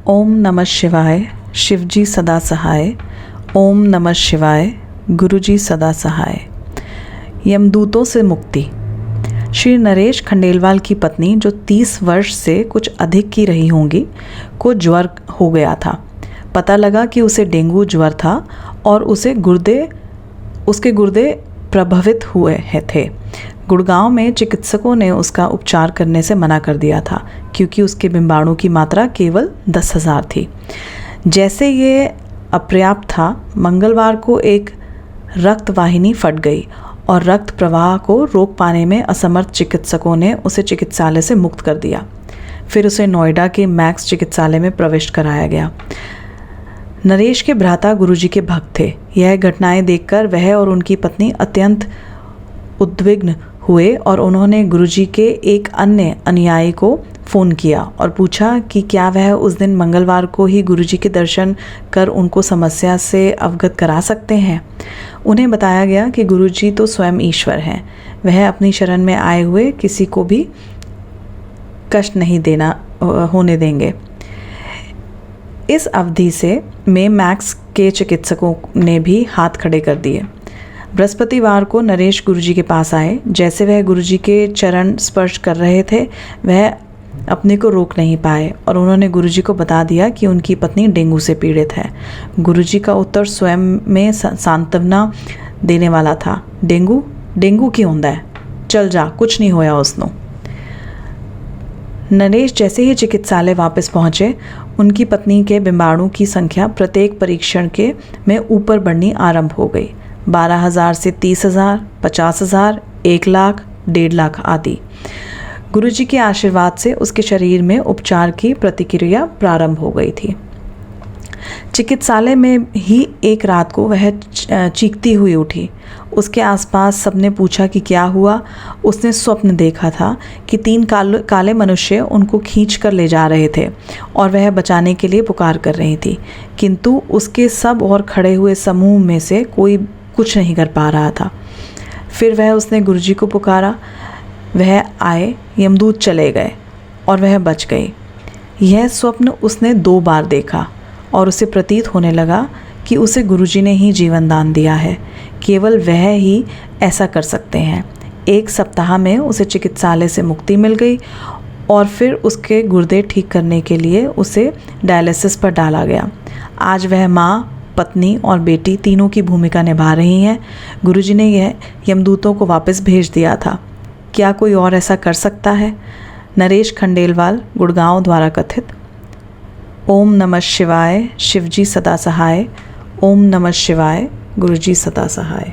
ओम नमः शिवाय, शिवजी सदा सहाय। ओम नमः शिवाय, गुरुजी सदा सहाय। यमदूतों से मुक्ति। श्री नरेश खंडेलवाल की पत्नी, जो 30 वर्ष से कुछ अधिक की रही होंगी, को ज्वर हो गया था। पता लगा कि उसे डेंगू ज्वर था और उसके गुर्दे प्रभावित हुए थे। गुड़गांव में चिकित्सकों ने उसका उपचार करने से मना कर दिया था, क्योंकि उसके बिंबाणु की मात्रा केवल 10,000 थी। जैसे ये अपर्याप्त था, मंगलवार को एक रक्त वाहिनी फट गई और रक्त प्रवाह को रोक पाने में असमर्थ चिकित्सकों ने उसे चिकित्सालय से मुक्त कर दिया। फिर उसे नोएडा के मैक्स चिकित्सालय में प्रविष्ट कराया गया। नरेश के भ्राता गुरुजी के भक्त थे। यह घटनाएं देखकर वह और उनकी पत्नी अत्यंत उद्विग्न हुए और उन्होंने गुरुजी के एक अन्य अनुयायी को फ़ोन किया और पूछा कि क्या वह उस दिन मंगलवार को ही गुरुजी के दर्शन कर उनको समस्या से अवगत करा सकते हैं। उन्हें बताया गया कि गुरुजी तो स्वयं ईश्वर हैं, वह अपनी शरण में आए हुए किसी को भी कष्ट नहीं होने देंगे। इस अवधि में मैक्स के चिकित्सकों ने भी हाथ खड़े कर दिए। बृहस्पतिवार को नरेश गुरुजी के पास आए। जैसे वह गुरुजी के चरण स्पर्श कर रहे थे, वह अपने को रोक नहीं पाए और उन्होंने गुरुजी को बता दिया कि उनकी पत्नी डेंगू से पीड़ित है। गुरुजी का उत्तर स्वयं में सांत्वना देने वाला था। डेंगू क्यों होता है, चल जा, कुछ नहीं होया उसनो। नरेश जैसे ही चिकित्सालय वापस पहुंचे, उनकी पत्नी के बिंबाणु की संख्या प्रत्येक परीक्षण में ऊपर बढ़नी आरंभ हो गई। 12,000 से 30,000, 50,000, 1 लाख, 1.5 लाख आदि। गुरुजी के आशीर्वाद से उसके शरीर में उपचार की प्रतिक्रिया प्रारंभ हो गई थी। चिकित्सालय में ही एक रात को वह चीखती हुई उठी। उसके आसपास सबने पूछा कि क्या हुआ। उसने स्वप्न देखा था कि 3 काले मनुष्य उनको खींच कर ले जा रहे थे और वह बचाने के लिए पुकार कर रही थी, किंतु उसके सब और खड़े हुए समूह में से कोई कुछ नहीं कर पा रहा था। फिर उसने गुरुजी को पुकारा, वह आए, यमदूत चले गए और वह बच गई। यह स्वप्न उसने 2 बार देखा और उसे प्रतीत होने लगा कि उसे गुरुजी ने ही जीवन दान दिया है। केवल वह ही ऐसा कर सकते हैं। 1 सप्ताह में उसे चिकित्सालय से मुक्ति मिल गई और फिर उसके गुर्दे ठीक करने के लिए उसे डायलिसिस पर डाला गया। आज वह माँ, पत्नी और बेटी तीनों की भूमिका निभा रही हैं। गुरुजी ने यह यमदूतों को वापस भेज दिया था। क्या कोई और ऐसा कर सकता है? नरेश खंडेलवाल, गुड़गांव द्वारा कथित। ओम नमः शिवाय, शिवजी सदा सहाय। ओम नमः शिवाय, गुरुजी सदा सहाय।